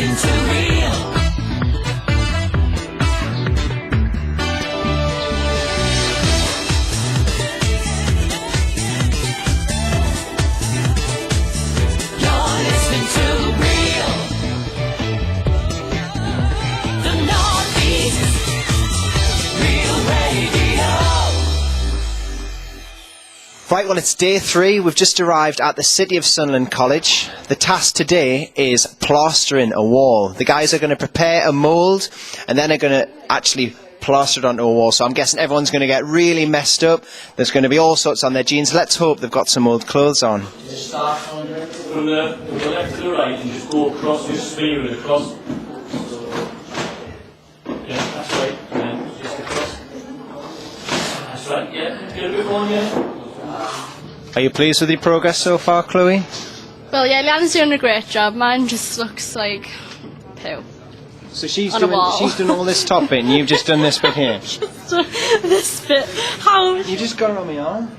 listening to Real. You're listening to Real. The Northeast Real Radio. Right, well, it's day 3. We've just arrived at the City of Sunderland College. The task today is plastering a wall. The guys are going to prepare a mould and then they're going to actually plaster it onto a wall. So I'm guessing everyone's going to get really messed up. There's going to be all sorts on their jeans. Let's hope they've got some old clothes on. Just start from the left to the right and just go across, just smear it across. Yeah, that's right. And then just across. That's right, yeah. Get a bit more, yeah. Are you pleased with your progress so far, Chloe? Well, yeah, Leanne's doing a great job. Mine just looks like poo. So she's On a wall. done all this top bit and you've just done this bit here. This bit. How? You just got it on my arm.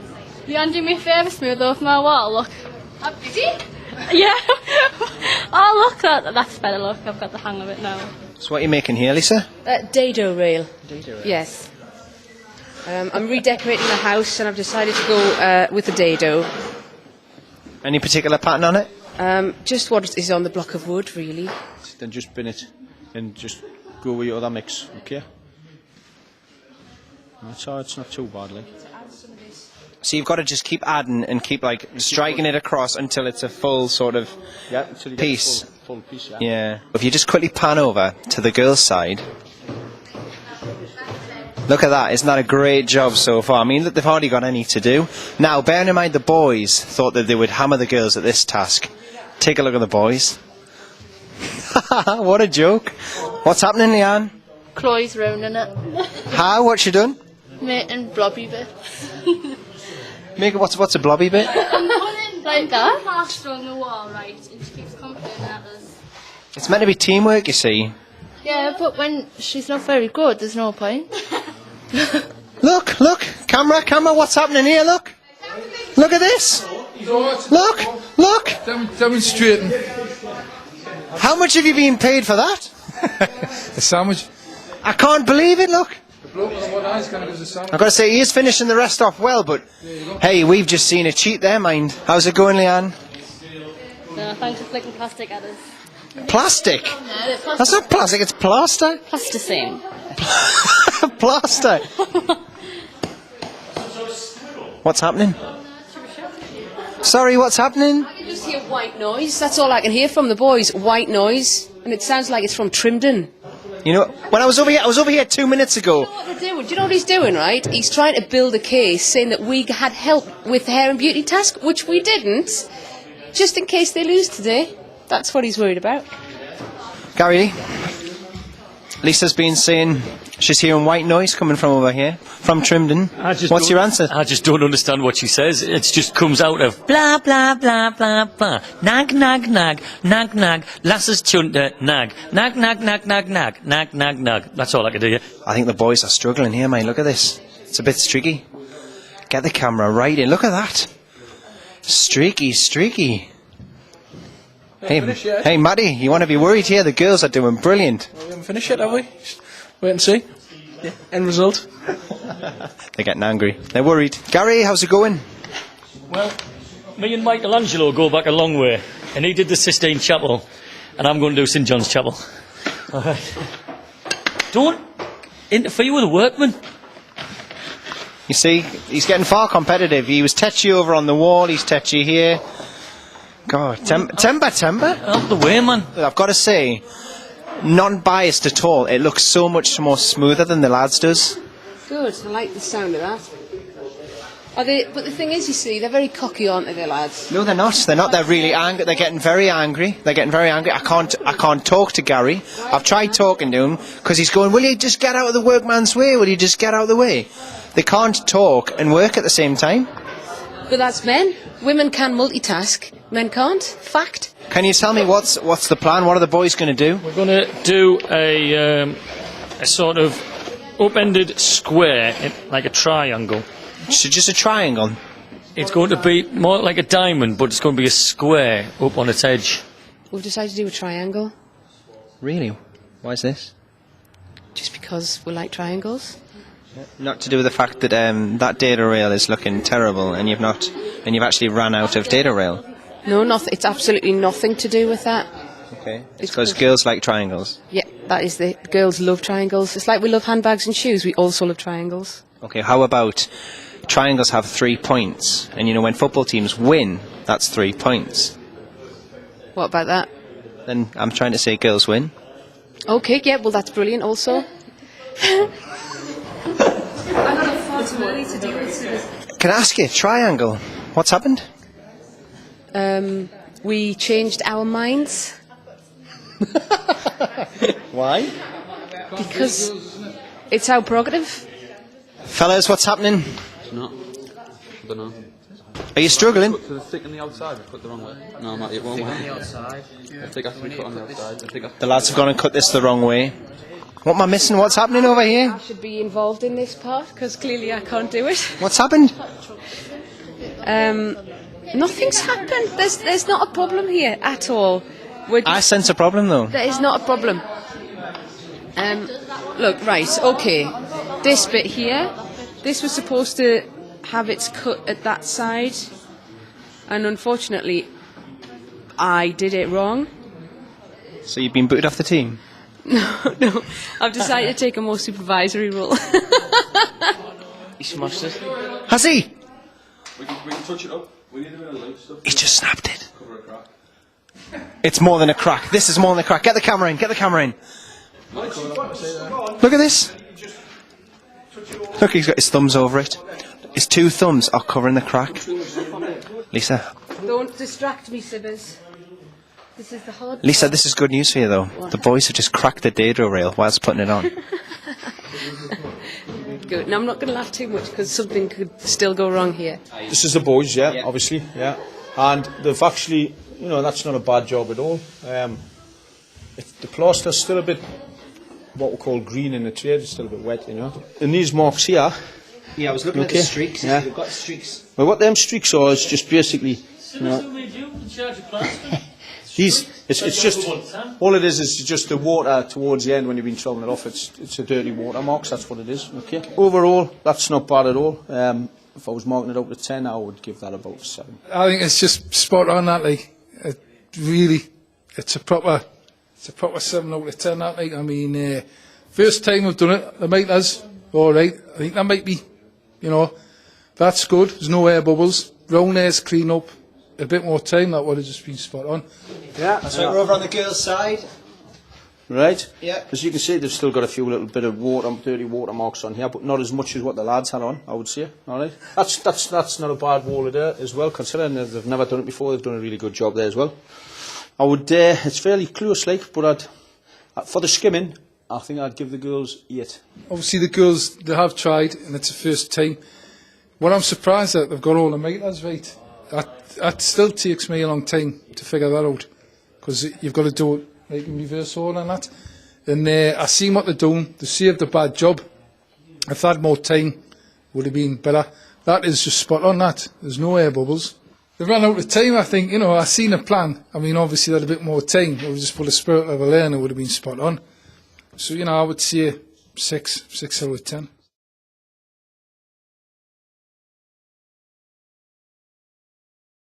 Leanne, do me a favour, smooth over my wall. Look. Is it? Yeah. Oh, look, that's better. Look, I've got the hang of it now. So what are you making here, Lisa? Dado rail. Yes. I'm redecorating the house and I've decided to go with the dado. Any particular pattern on it? Just what is on the block of wood, really. Then just bin it and just go with your other mix, okay? That's all, it's not too bad, like. So you've got to just keep adding and keep like striking it across until it's a full sort of Yeah, until you piece. get the full piece, yeah. Yeah. If you just quickly pan over to the girls' side. Look at that, isn't that a great job so far? I mean, look, they've hardly got any to do. Now, bearing in mind the boys thought that they would hammer the girls at this task. Take a look at the boys. What a joke. What's happening, Leanne? Chloe's ruining it. How? What's she done? Making blobby bits. Make it, what's a blobby bit? Like that? Plaster on the wall, right? And she keeps complaining at us. It's meant to be teamwork, you see. Yeah, but when she's not very good, there's no point. Look, camera, what's happening here, look. Look at this. Look. Demonstrating How much have you been paid for that? a sandwich. I can't believe it, look. The bloke on one eye's going to give us a sandwich. I've got to say, he is finishing the rest off well, but hey, we've just seen a cheat there, mind. How's it going, Leanne? No, thanks for flicking plastic at us. Plastic? That's not plastic, it's plaster. Plasticine. Plaster. What's happening? Sorry, what's happening? I can just hear white noise. That's all I can hear from the boys. White noise. And it sounds like it's from Trimden. You know, when I was over here 2 minutes ago. Do you know what they're doing? Do you know what he's doing, right? He's trying to build a case saying that we had help with the hair and beauty task, which we didn't. Just in case they lose today. That's what he's worried about. Gary, Lisa's been saying she's hearing white noise coming from over here, from Trimden. What's your answer? I just don't understand what she says. It just comes out of blah, blah, blah, blah, blah. Nag, nag, nag, nag, nag, lasses chunter, nag. Nag, nag, nag, nag, nag, nag, nag, nag. That's all I can do, yeah. I think the boys are struggling here, mate. Look at this. It's a bit streaky. Get the camera right in. Look at that. Streaky. Hey, Maddie, you want to be worried here? The girls are doing brilliant. We haven't finished yet, have we? Just wait and see. Yeah. End result. They're getting angry. They're worried. Gary, how's it going? Well, me and Michelangelo go back a long way, and he did the Sistine Chapel, and I'm going to do St John's Chapel. All right. Don't interfere with the workmen. You see, he's getting far competitive. He was tetchy over on the wall, he's tetchy here. God, timber. Out the way, man. I've got to say, non-biased at all. It looks so much more smoother than the lads does. Good. I like the sound of that. But the thing is, you see, they're very cocky, aren't they, the lads? No, they're not. They're really angry. They're getting very angry. I can't talk to Gary. I've tried talking to him because he's going, will you just get out of the workman's way? Will you just get out of the way? They can't talk and work at the same time. But that's men. Women can multitask. Men can't. Fact. Can you tell me what's the plan? What are the boys going to do? We're going to do a sort of up-ended square, like a triangle. So just a triangle? It's going to be more like a diamond, but it's going to be a square up on its edge. We've decided to do a triangle. Really? Why is this? Just because we like triangles. Not to do with the fact that that data rail is looking terrible, and you've actually ran out of data rail. No, nothing. It's absolutely nothing to do with that. Okay. It's because girls like triangles. Yeah, that is the girls love triangles. It's like we love handbags and shoes. We also love triangles. Okay. How about triangles have 3 points, and when football teams win, that's 3 points. What about that? Then I'm trying to say girls win. Okay, yeah, well that's brilliant also. Can I ask you, triangle, what's happened? We changed our minds Why? because it's our prerogative. Fellas, what's happening? No. I don't know. Are you struggling? So the thick on the outside, we put the wrong way. No, Matt, it won't work. I think I have to be put on the outside. The lads have gone and cut this the wrong way. What am I missing? What's happening over here? I should be involved in this part because clearly I can't do it. What's happened? Nothing's happened. There's not a problem here at all. I sense a problem though. There is not a problem. Look, right, okay. This bit here, this was supposed to have its cut at that side, and unfortunately, I did it wrong. So you've been booted off the team? No, I've decided to take a more supervisory role. He smashed it. Has he? We can touch it up. We need a bit of loose stuff. He's just snapped it. Cover a crack. It's more than a crack. This is more than a crack. Get the camera in. Get the camera in. Look at this. Look, he's got his thumbs over it. His 2 thumbs are covering the crack. Lisa. Don't distract me, Sibbers. This is the hard Lisa, this is good news for you though. The boys have just cracked the dado rail whilst putting it on. Good. Now I'm not going to laugh too much because something could still go wrong here. This is the boys, yeah, obviously, yeah. And they've actually, that's not a bad job at all. The plaster's still a bit, what we call green in the trade, it's still a bit wet, And these marks here, Yeah, I was looking at the streaks. Yeah. We've got streaks. well, what them streaks are is just basically, it's just, all it is just the water towards the end when you've been troubling it off. It's a dirty water marks, that's what it is, okay? Overall, that's not bad at all. If I was marking it out of 10, I would give that about 7. I think it's just spot on that, like, it's a proper 7 out of 10, that, like, I mean, first time we've done it, the miters, alright, I think that might be, that's good, there's no air bubbles, round air's clean up, a bit more time, that would have just been spot on. Yeah. That's right, we're over on the girls' side. Right? Yeah. As you can see, they've still got a few little bit of dirty water marks on here, but not as much as what the lads had on, I would say. All right. That's not a bad wall there as well, considering that they've never done it before. They've done a really good job there as well. I would. It's fairly close, like, but for the skimming, I think I'd give the girls 8. Obviously the girls, they have tried, and it's the first time. What I'm surprised at, they've got all the miters right. That still takes me a long time to figure that out, because you've got to do it like in reverse order and that. And I seen what they're doing. They saved a bad job. If they had more time, would have been better. That is just spot on, that. There's no air bubbles. They ran out of time, I think. I seen a plan. I mean, obviously they had a bit more time. They just put a spirit level there and it would have been spot on. So, I would say 6 out of 10.